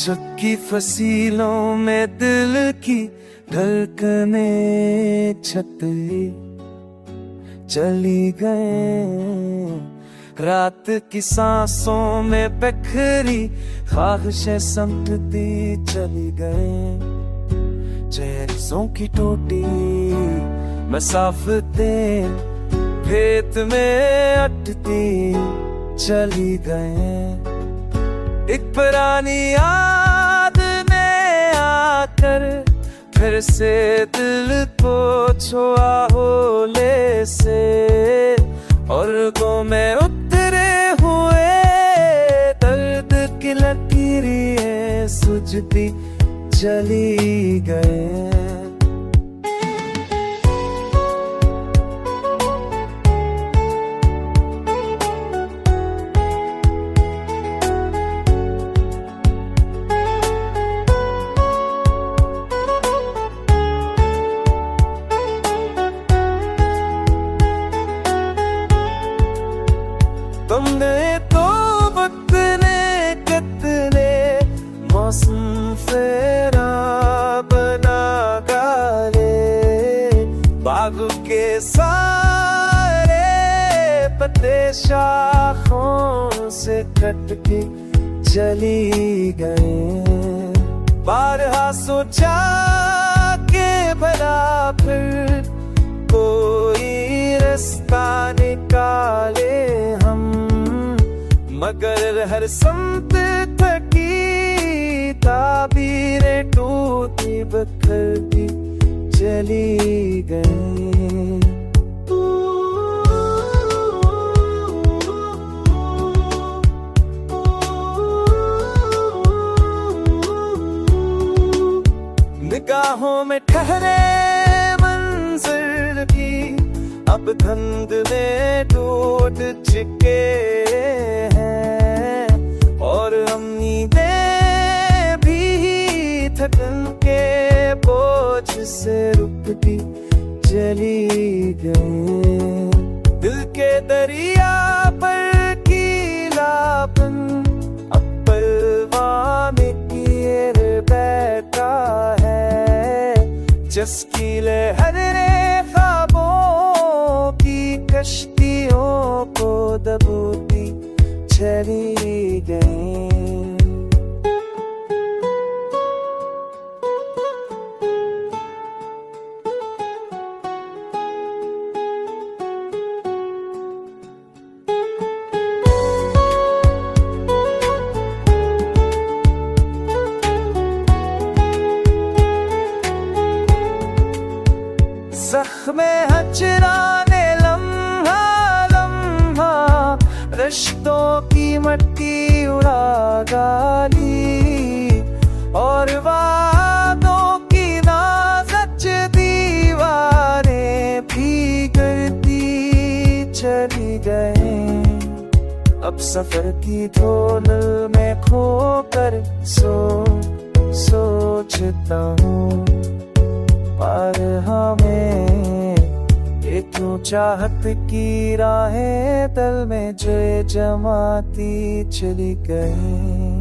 चुपकी फसीलों में दिल की धड़कने छतरी चली गए। रात की सांसों में बिखरी ख्वाहिशें संगती चली गए। चेहरों की टूटी मसाफतें भेद में अटती चली गए। एक पुरानी याद ने आकर फिर से दिल को छुआ होले से, और गो में उतरे हुए दर्द की लकीरें सुझती चली गए। तुमने तो वक्त ने कितने मौसम फेरा बना डाले। बाग के सारे पत्ते शाखों से कट के चली गए। बारहा सोचा के भला फिर कोई रास्ता निकाले हम, मगर हर संत थकी ताबीरें टूटी बिखरती चली गई। निगाहों में ठहरे मंजर की अब धुंध में टूट चुके हैं, और हम नींदें भी थकन के बोझ से रुकती चली गई। दिल के दरिया पर कीलापन अब परवाने किए बैठा है। जिसकी लहरें कश्तियों को दबोती चली गई। ज़ख्मे हजराने रिश्तों की मट्टी उड़ा डाली, और वादों की नाज़च दीवारें भी गिरती चली गए। अब सफर की धूल में खोकर सोचता हूँ, पर हमें क्यों चाहत की राहें दिल में जो जमाती चली गई।